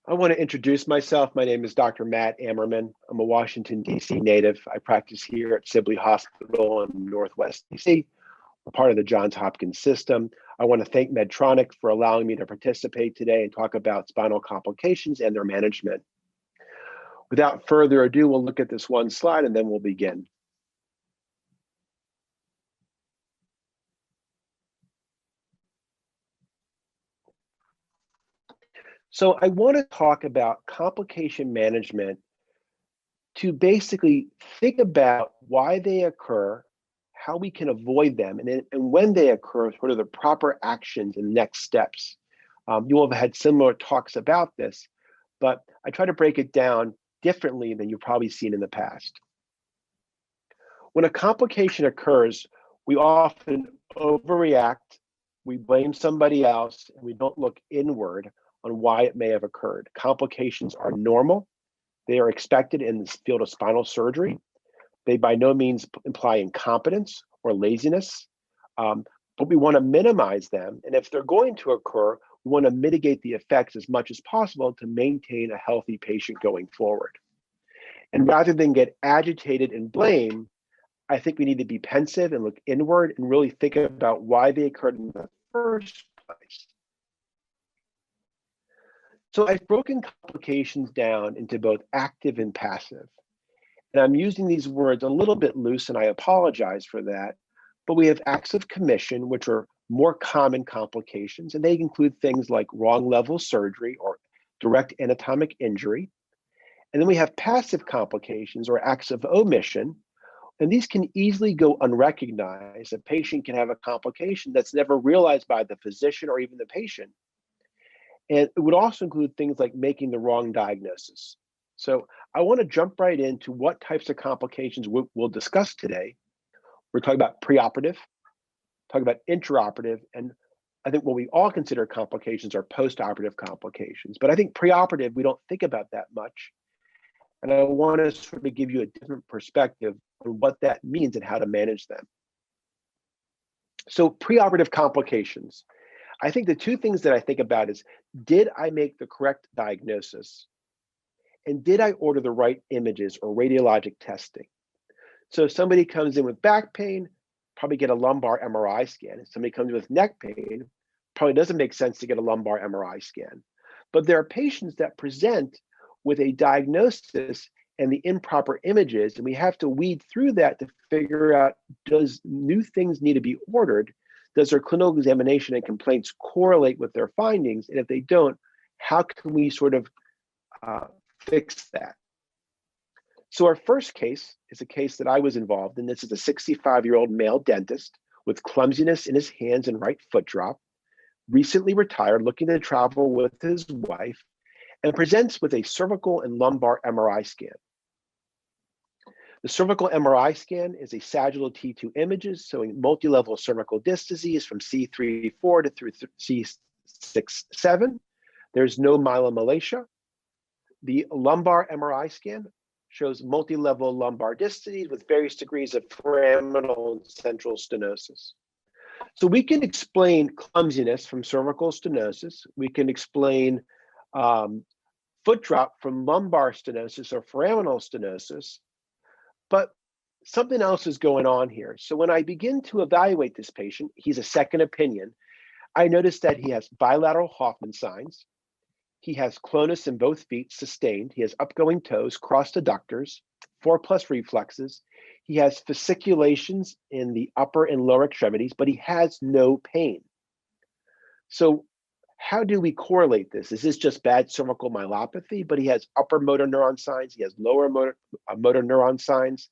I want to introduce myself. My name is Dr. Matt Ammerman. I'm a Washington, D.C. native. I practice here at Sibley Hospital in Northwest D.C. I'm part of the Johns Hopkins system. I want to thank Medtronic for allowing me to participate today and talk about spinal complications and their management. Without further ado, we'll look at this one slide and then we'll begin. So I want to talk about complication management to basically think about why they occur, how we can avoid them, and when they occur, what are the proper actions and next steps. You will have had similar talks about this, but I try to break it down differently than you've probably seen in the past. When a complication occurs, we often overreact, we blame somebody else, and we don't look inward on why it may have occurred. Complications are normal. They are expected in the field of spinal surgery. They by no means imply incompetence or laziness, but we want to minimize them. And if they're going to occur, we want to mitigate the effects as much as possible to maintain a healthy patient going forward. And rather than get agitated and blame, I think we need to be pensive and look inward and really think about why they occurred in the first place. So I've broken complications down into both active and passive. And I'm using these words a little bit loose, and I apologize for that. But we have acts of commission, which are more common complications, and they include things like wrong level surgery or direct anatomic injury. And then we have passive complications or acts of omission, and these can easily go unrecognized. A patient can have a complication that's never realized by the physician or even the patient. And it would also include things like making the wrong diagnosis. So I want to jump right into what types of complications we'll discuss today. We're talking about preoperative, talking about intraoperative, and I think what we all consider complications are postoperative complications. But I think preoperative, we don't think about that much. And I want to sort of give you a different perspective on what that means and how to manage them. So preoperative complications. I think the two things that I think about is, did I make the correct diagnosis? And did I order the right images or radiologic testing? So if somebody comes in with back pain, probably get a lumbar MRI scan. If somebody comes in with neck pain, probably doesn't make sense to get a lumbar MRI scan. But there are patients that present with a diagnosis and the improper images, and we have to weed through that to figure out, does new things need to be ordered? Does their clinical examination and complaints correlate with their findings? And if they don't, how can we sort of fix that? So our first case is a case that I was involved in. This is a 65-year-old male dentist with clumsiness in his hands and right foot drop, recently retired, looking to travel with his wife, and presents with a cervical and lumbar MRI scan. The cervical MRI scan is a sagittal T2 images showing multi-level cervical disc disease from C3-4 to through C6-7. There's no myelomalacia. The lumbar MRI scan shows multi-level lumbar disc disease with various degrees of foraminal and central stenosis. So we can explain clumsiness from cervical stenosis. We can explain foot drop from lumbar stenosis or foraminal stenosis. But something else is going on here. So when I begin to evaluate this patient, he's a second opinion. I noticed that he has bilateral Hoffman signs. He has clonus in both feet, sustained. He has upgoing toes, crossed adductors, 4+ reflexes. He has fasciculations in the upper and lower extremities, but he has no pain. So how do we correlate this? Is this just bad cervical myelopathy? But he has upper motor neuron signs. He has lower motor neuron signs.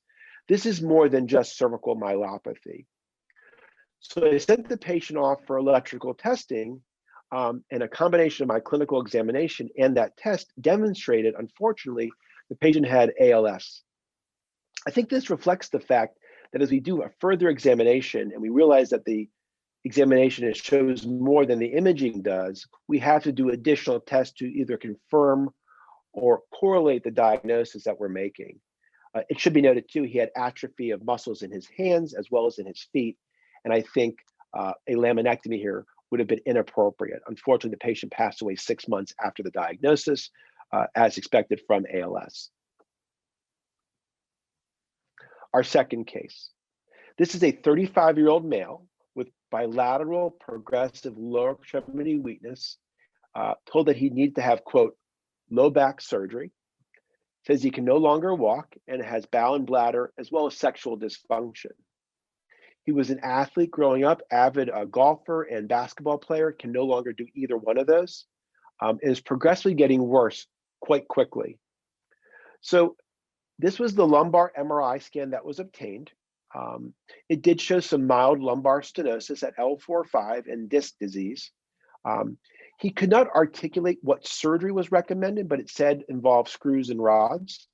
This is more than just cervical myelopathy. So I sent the patient off for electrical testing, and a combination of my clinical examination and that test demonstrated, unfortunately, the patient had ALS. I think this reflects the fact that as we do a further examination and we realize that the examination shows more than the imaging does, we have to do additional tests to either confirm or correlate the diagnosis that we're making. It should be noted too, he had atrophy of muscles in his hands as well as in his feet. And I think a laminectomy here would have been inappropriate. Unfortunately, the patient passed away 6 months after the diagnosis, as expected from ALS. Our second case. This is a 35-year-old male with bilateral progressive lower extremity weakness, told that he needed to have, quote, low back surgery, says he can no longer walk and has bowel and bladder as well as sexual dysfunction. He was an athlete growing up, avid golfer and basketball player, can no longer do either one of those, and is progressively getting worse quite quickly. So this was the lumbar MRI scan that was obtained. It did show some mild lumbar stenosis at L4-5 and disc disease. He could not articulate what surgery was recommended, but it said involved screws and rods.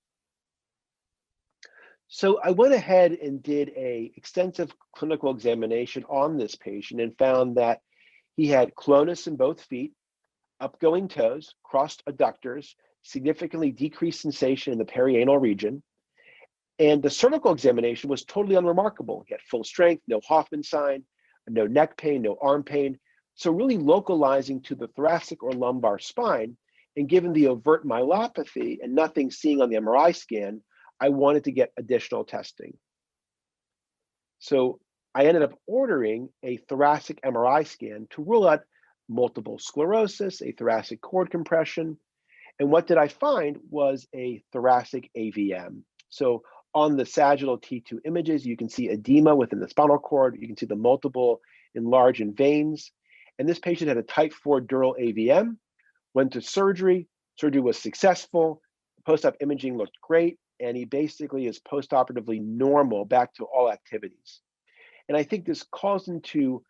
So I went ahead and did an extensive clinical examination on this patient and found that he had clonus in both feet, upgoing toes, crossed adductors, significantly decreased sensation in the perianal region. And the cervical examination was totally unremarkable. He had full strength, no Hoffman sign, no neck pain, no arm pain. So really localizing to the thoracic or lumbar spine, and given the overt myelopathy and nothing seeing on the MRI scan, I wanted to get additional testing. So I ended up ordering a thoracic MRI scan to rule out multiple sclerosis, a thoracic cord compression. And what did I find was a thoracic AVM. So on the sagittal T2 images, you can see edema within the spinal cord. You can see the multiple enlarged veins. And this patient had a type 4 dural AVM, went to surgery. Surgery was successful. Post-op imaging looked great. And he basically is post-operatively normal back to all activities. And I think this calls into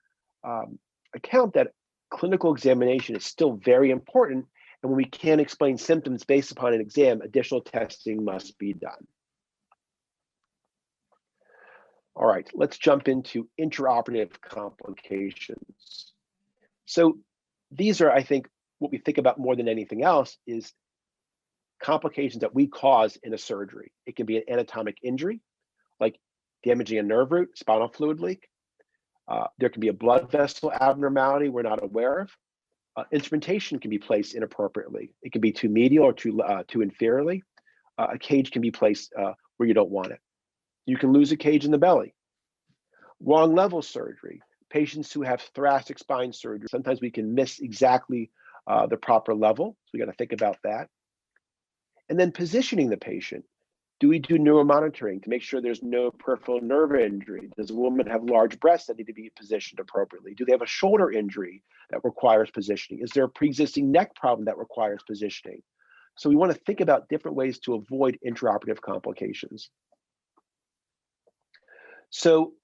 account that clinical examination is still very important. And when we can't explain symptoms based upon an exam, additional testing must be done. All right, let's jump into intraoperative complications. So these are, I think, what we think about more than anything else is complications that we cause in a surgery. It can be an anatomic injury, like damaging a nerve root, spinal fluid leak. There can be a blood vessel abnormality we're not aware of. Instrumentation can be placed inappropriately. It can be too medial or too inferiorly. A cage can be placed where you don't want it. You can lose a cage in the belly. Wrong level surgery. Patients who have thoracic spine surgery, sometimes we can miss exactly the proper level. So we got to think about that. And then positioning the patient. Do we do neuromonitoring to make sure there's no peripheral nerve injury? Does a woman have large breasts that need to be positioned appropriately? Do they have a shoulder injury that requires positioning? Is there a pre-existing neck problem that requires positioning? So we want to think about different ways to avoid intraoperative complications. So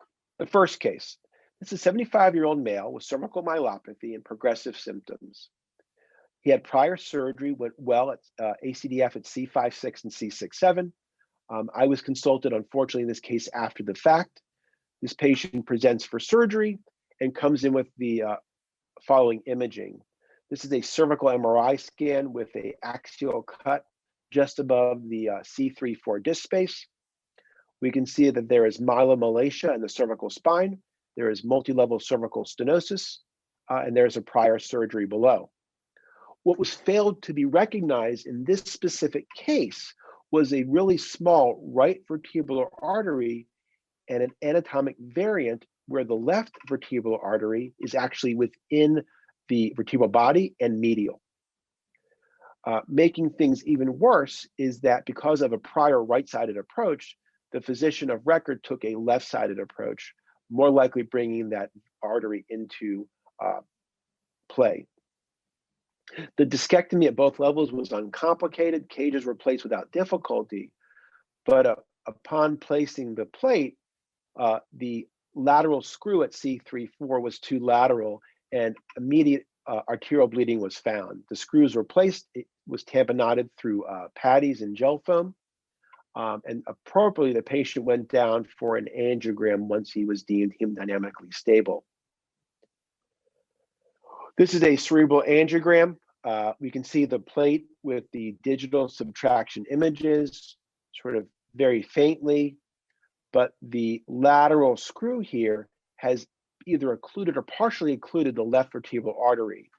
the first case, this is a 75-year-old male with cervical myelopathy and progressive symptoms. He had prior surgery, went well at ACDF at C5-6 and C6-7. I was consulted, unfortunately, in this case after the fact. This patient presents for surgery and comes in with the following imaging. This is a cervical MRI scan with an axial cut just above the C3-4 disc space. We can see that there is myelomalacia in the cervical spine. There is multi-level cervical stenosis, and there's a prior surgery below. What was failed to be recognized in this specific case was a really small right vertebral artery and an anatomic variant where the left vertebral artery is actually within the vertebral body and medial. Making things even worse is that because of a prior right-sided approach, the physician of record took a left-sided approach, more likely bringing that artery into play. The discectomy at both levels was uncomplicated. Cages were placed without difficulty, but upon placing the plate, the lateral screw at C3-4 was too lateral and immediate arterial bleeding was found. The screws were placed, it was tamponaded through patties and gel foam, and appropriately the patient went down for an angiogram once he was deemed hemodynamically stable. This is a cerebral angiogram. We can see the plate with the digital subtraction images, sort of very faintly, but the lateral screw here has either occluded or partially occluded the left vertebral artery.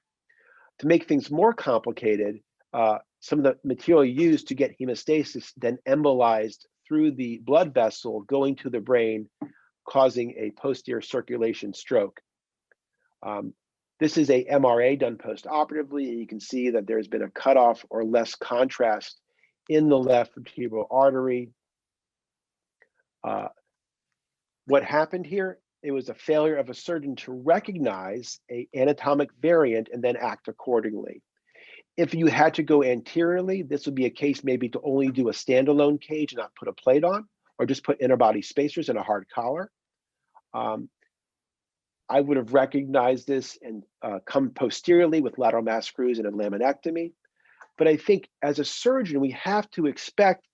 To make things more complicated, some of the material used to get hemostasis then embolized through the blood vessel going to the brain, causing a posterior circulation stroke. This is a MRA done post-operatively, and you can see that there's been a cutoff or less contrast in the left vertebral artery. What happened here? It was a failure of a surgeon to recognize an anatomic variant and then act accordingly. If you had to go anteriorly, this would be a case maybe to only do a standalone cage and not put a plate on, or just put interbody spacers and a hard collar. I would have recognized this and come posteriorly with lateral mass screws and a laminectomy. But I think as a surgeon, we have to expect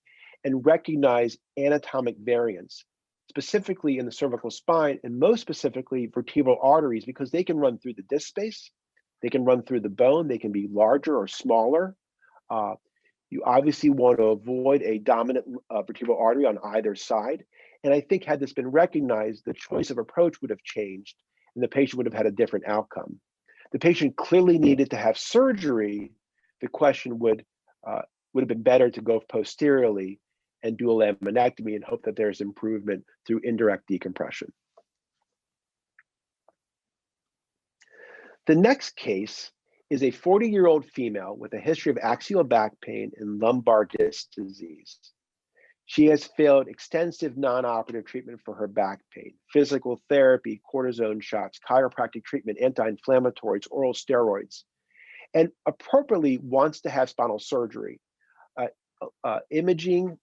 and recognize anatomic variants, specifically in the cervical spine, and most specifically vertebral arteries, because they can run through the disc space, they can run through the bone, they can be larger or smaller. You obviously want to avoid a dominant vertebral artery on either side. And I think had this been recognized, the choice of approach would have changed and the patient would have had a different outcome. The patient clearly needed to have surgery. The question would have been better to go posteriorly and do a laminectomy and hope that there's improvement through indirect decompression. The next case is a 40-year-old female with a history of axial back pain and lumbar disc disease. She has failed extensive non-operative treatment for her back pain, physical therapy, cortisone shots, chiropractic treatment, anti-inflammatories, oral steroids, and appropriately wants to have spinal surgery. Imaging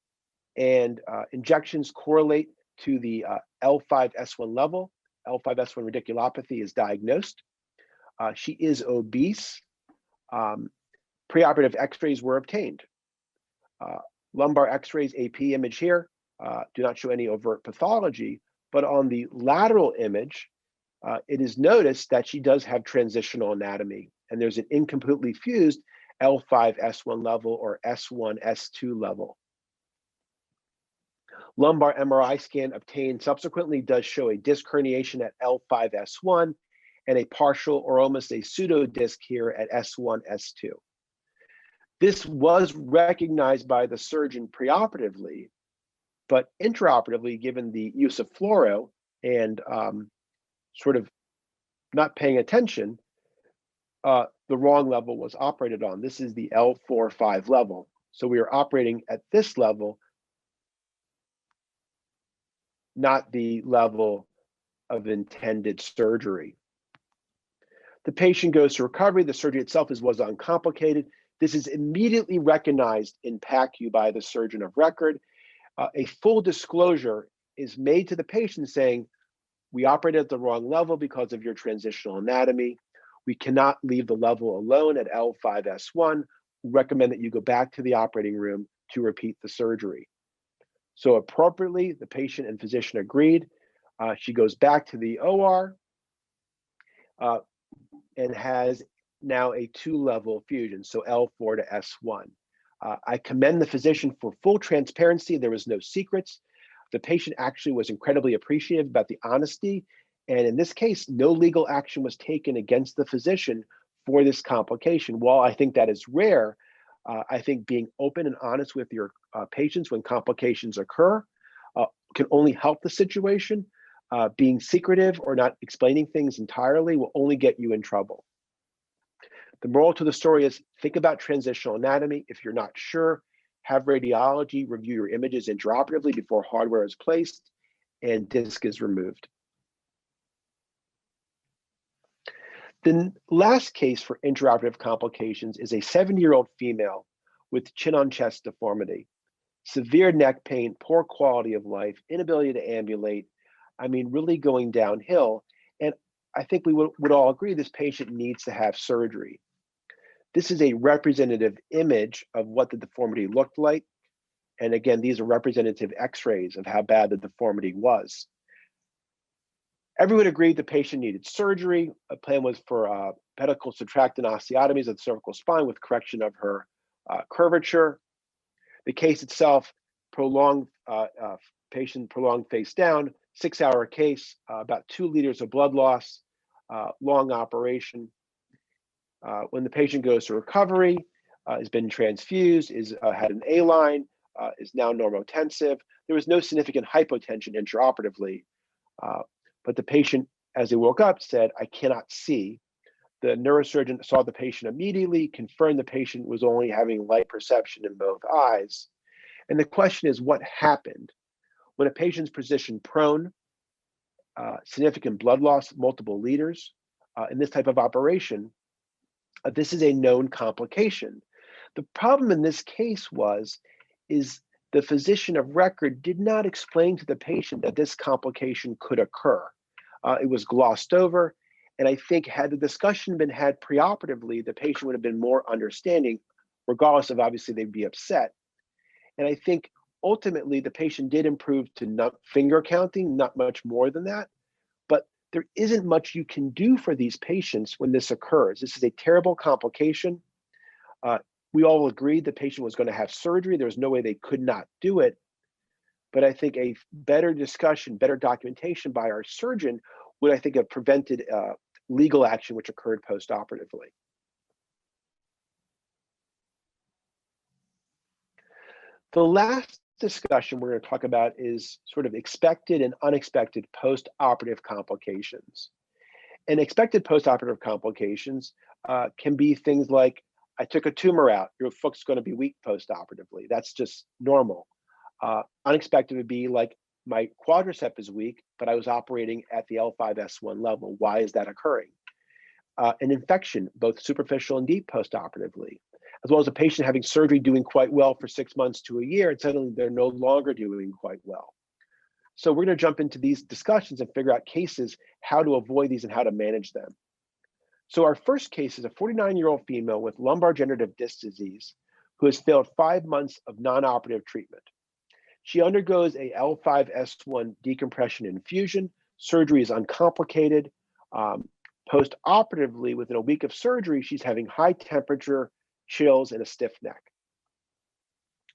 and injections correlate to the L5-S1 level. L5-S1 radiculopathy is diagnosed. She is obese. Preoperative x-rays were obtained. Lumbar x-rays, AP image here, do not show any overt pathology, but on the lateral image, it is noticed that she does have transitional anatomy, and there's an incompletely fused L5-S1 level or S1-S2 level. Lumbar MRI scan obtained subsequently does show a disc herniation at L5-S1 and a partial or almost a pseudo disc here at S1-S2. This was recognized by the surgeon preoperatively, but intraoperatively, given the use of fluoro and sort of not paying attention, the wrong level was operated on. This is the L4-5 level. So we are operating at this level, not the level of intended surgery. The patient goes to recovery. The surgery itself was uncomplicated. This is immediately recognized in PACU by the surgeon of record. A full disclosure is made to the patient saying, we operated at the wrong level because of your transitional anatomy. We cannot leave the level alone at L5-S1. We recommend that you go back to the operating room to repeat the surgery. So appropriately, the patient and physician agreed. She goes back to the OR and has now a 2-level fusion, so L4 to S1. I commend the physician for full transparency. There was no secrets. The patient actually was incredibly appreciative about the honesty. And in this case, no legal action was taken against the physician for this complication. While I think that is rare, I think being open and honest with your patients when complications occur can only help the situation. Being secretive or not explaining things entirely will only get you in trouble. The moral to the story is think about transitional anatomy. If you're not sure, have radiology review your images intraoperatively before hardware is placed and disc is removed. The last case for intraoperative complications is a 70-year-old female with chin-on-chest deformity, severe neck pain, poor quality of life, inability to ambulate, I mean, really going downhill. And I think we would all agree this patient needs to have surgery. This is a representative image of what the deformity looked like. And again, these are representative x-rays of how bad the deformity was. Everyone agreed the patient needed surgery. A plan was for pedicle subtractant osteotomies of the cervical spine with correction of her curvature. The case itself, patient prolonged face down, 6-hour case, about 2 liters of blood loss, long operation. When the patient goes to recovery, has been transfused, had an A line, is now normotensive. There was no significant hypotension intraoperatively, but the patient, as they woke up, said, "I cannot see." The neurosurgeon saw the patient immediately, confirmed the patient was only having light perception in both eyes. And the question is, what happened? When a patient's positioned prone, significant blood loss, multiple liters, in this type of operation, this is a known complication. The problem in this case is the physician of record did not explain to the patient that this complication could occur. It was glossed over. And I think had the discussion been had preoperatively, the patient would have been more understanding, regardless of obviously they'd be upset. And I think ultimately the patient did improve to not finger counting, not much more than that. But there isn't much you can do for these patients when this occurs. This is a terrible complication. We all agreed the patient was going to have surgery. There was no way they could not do it. But I think a better discussion, better documentation by our surgeon would, I think, have prevented legal action which occurred post-operatively. The last discussion we're going to talk about is sort of expected and unexpected post-operative complications. And expected post-operative complications can be things like, I took a tumor out, your foot's going to be weak post-operatively. That's just normal. Unexpected would be like, my quadricep is weak, but I was operating at the L5-S1 level. Why is that occurring? An infection, both superficial and deep post-operatively, as well as a patient having surgery doing quite well for 6 months to a year, and suddenly they're no longer doing quite well. So we're going to jump into these discussions and figure out cases, how to avoid these and how to manage them. So our first case is a 49-year-old female with lumbar degenerative disc disease who has failed 5 months of non-operative treatment. She undergoes a L5-S1 decompression infusion. Surgery is uncomplicated. Post-operatively, within a week of surgery, she's having high temperature, chills, and a stiff neck.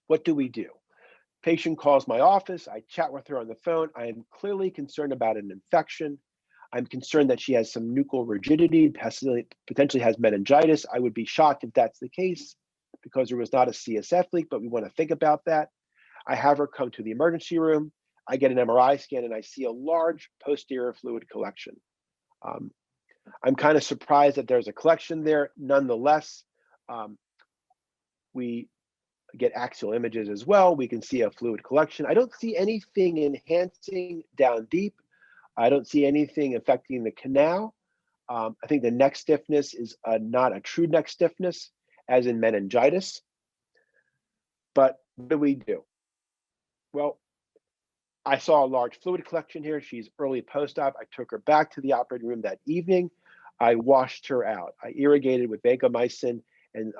What do we do? Patient calls my office. I chat with her on the phone. I am clearly concerned about an infection. I'm concerned that she has some nuchal rigidity, potentially has meningitis. I would be shocked if that's the case because there was not a CSF leak, but we want to think about that. I have her come to the emergency room. I get an MRI scan and I see a large posterior fluid collection. I'm kind of surprised that there's a collection there. Nonetheless, we get axial images as well. We can see a fluid collection. I don't see anything enhancing down deep. I don't see anything affecting the canal. I think the neck stiffness is not a true neck stiffness, as in meningitis. But what do we do? Well, I saw a large fluid collection here. She's early post-op. I took her back to the operating room that evening. I washed her out. I irrigated with vancomycin and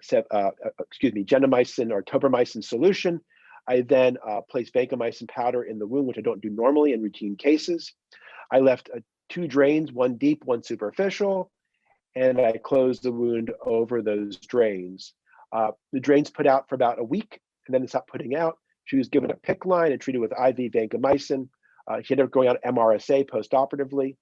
gentamicin or tobramycin solution. I then placed vancomycin powder in the wound, which I don't do normally in routine cases. I left 2 drains, one deep, one superficial, and I closed the wound over those drains. The drains put out for about a week, and then it stopped putting out. She was given a PICC line and treated with IV vancomycin. She ended up going on MRSA post-operatively.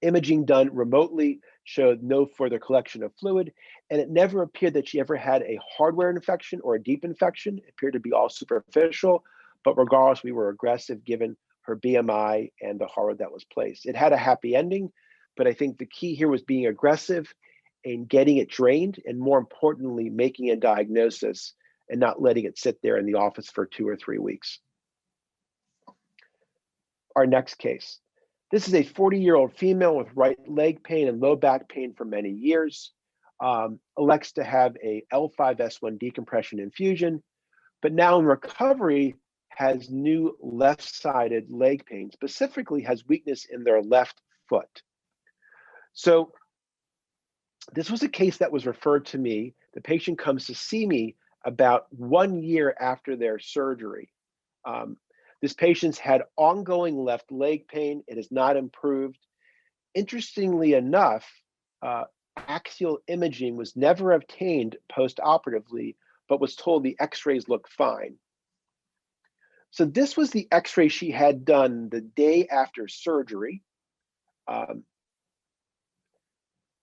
Imaging done remotely showed no further collection of fluid, and it never appeared that she ever had a hardware infection or a deep infection. It appeared to be all superficial, but regardless, we were aggressive given her BMI and the horror that was placed. It had a happy ending, but I think the key here was being aggressive and getting it drained, and more importantly, making a diagnosis and not letting it sit there in the office for 2 or 3 weeks. Our next case. This is a 40-year-old female with right leg pain and low back pain for many years. Elects to have a L5-S1 decompression infusion, but now in recovery has new left-sided leg pain, specifically has weakness in their left foot. So this was a case that was referred to me. The patient comes to see me about 1 year after their surgery. This patient's had ongoing left leg pain. It has not improved. Interestingly enough, axial imaging was never obtained post-operatively, but was told the x-rays look fine. So this was the x-ray she had done the day after surgery.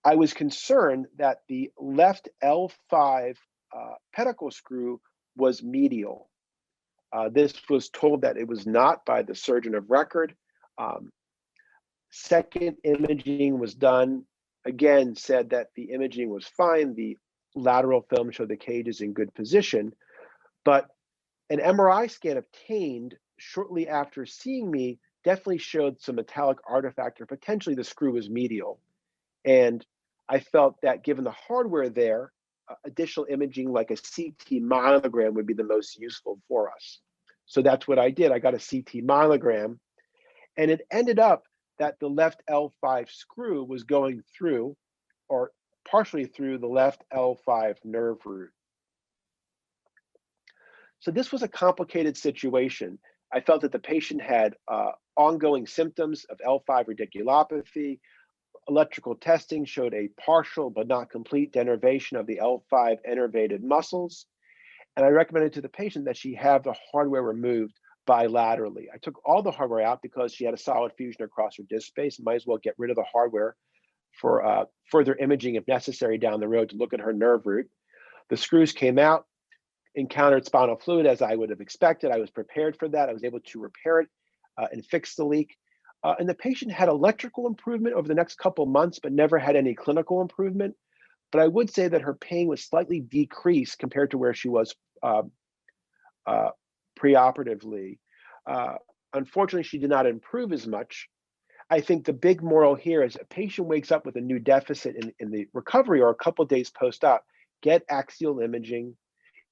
I was concerned that the left L5 pedicle screw was medial. This was told that it was not by the surgeon of record. Second imaging was done, again, said that the imaging was fine. The lateral film showed the cage is in good position, but an MRI scan obtained shortly after seeing me definitely showed some metallic artifact, or potentially the screw was medial. And I felt that given the hardware there, additional imaging like a CT myelogram would be the most useful for us. So that's what I did. I got a CT myelogram, and it ended up that the left L5 screw was going through, or partially through, the left L5 nerve root. So this was a complicated situation. I felt that the patient had ongoing symptoms of L5 radiculopathy. Electrical testing showed a partial but not complete denervation of the L5 innervated muscles. And I recommended to the patient that she have the hardware removed bilaterally. I took all the hardware out because she had a solid fusion across her disc space. Might as well get rid of the hardware for further imaging if necessary down the road to look at her nerve root. The screws came out, encountered spinal fluid as I would have expected. I was prepared for that. I was able to repair it and fix the leak. And the patient had electrical improvement over the next couple of months, but never had any clinical improvement. But I would say that her pain was slightly decreased compared to where she was preoperatively. Unfortunately, she did not improve as much. I think the big moral here is a patient wakes up with a new deficit in the recovery or a couple of days post-op, get axial imaging.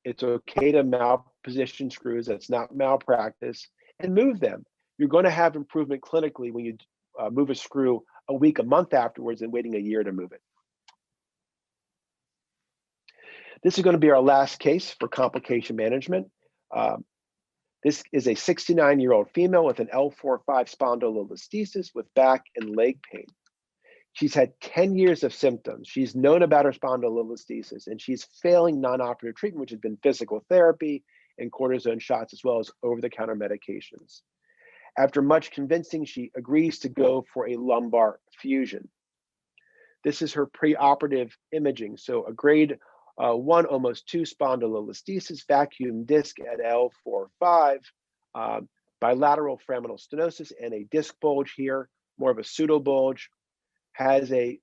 It's okay to malposition screws. That's not malpractice, and move them. You're going to have improvement clinically when you move a screw a week, a month afterwards, and waiting a year to move it. This is going to be our last case for complication management. This is a 69-year-old female with an L4-5 spondylolisthesis with back and leg pain. She's had 10 years of symptoms. She's known about her spondylolisthesis, and she's failing non-operative treatment, which has been physical therapy and cortisone shots, as well as over-the-counter medications. After much convincing, she agrees to go for a lumbar fusion. This is her preoperative imaging. So a grade 1, almost 2 spondylolisthesis, vacuum disc at L4-5, bilateral foraminal stenosis, and a disc bulge here, more of a pseudobulge. Has a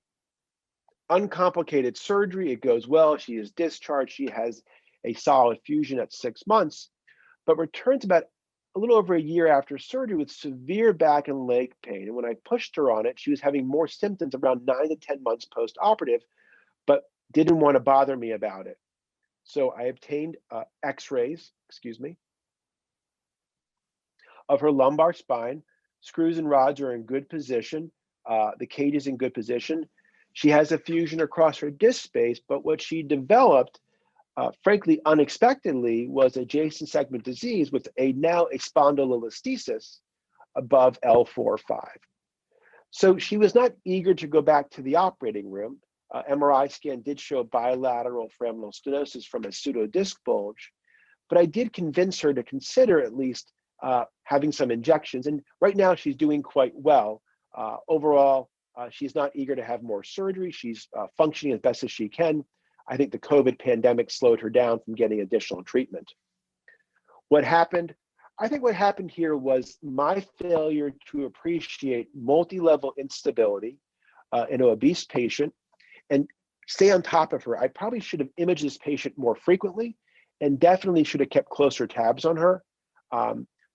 uncomplicated surgery. It goes well. She is discharged. She has a solid fusion at 6 months, but returns about a little over a year after surgery with severe back and leg pain. And when I pushed her on it, she was having more symptoms around 9 to 10 months post-operative, but didn't want to bother me about it. So I obtained x-rays, of her lumbar spine. Screws and rods are in good position. The cage is in good position. She has a fusion across her disc space, but what she developed, frankly, unexpectedly, was adjacent segment disease with now a spondylolisthesis above L4-5. So she was not eager to go back to the operating room. MRI scan did show bilateral foraminal stenosis from a pseudodisc bulge, but I did convince her to consider at least having some injections. And right now she's doing quite well. Overall, she's not eager to have more surgery. She's functioning as best as she can. I think the COVID pandemic slowed her down from getting additional treatment. What happened? I think what happened here was my failure to appreciate multi-level instability in an obese patient and stay on top of her. I probably should have imaged this patient more frequently and definitely should have kept closer tabs on her.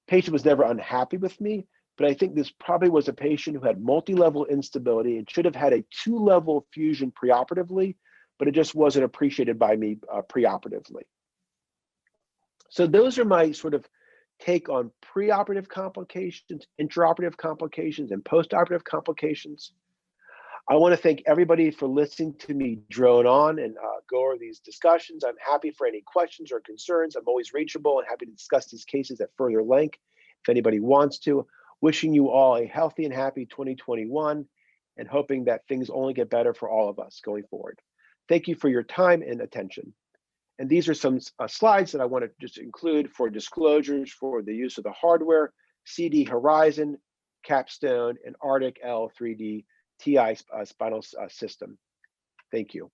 Patient was never unhappy with me, but I think this probably was a patient who had multi-level instability and should have had a 2-level fusion preoperatively, but it just wasn't appreciated by me preoperatively. So those are my sort of take on preoperative complications, intraoperative complications, and postoperative complications. I want to thank everybody for listening to me drone on and go over these discussions. I'm happy for any questions or concerns. I'm always reachable and happy to discuss these cases at further length if anybody wants to. Wishing you all a healthy and happy 2021 and hoping that things only get better for all of us going forward. Thank you for your time and attention. And these are some slides that I want to just include for disclosures for the use of the hardware: CD Horizon, Capstone, and Arctic L 3D TI spinal system. Thank you.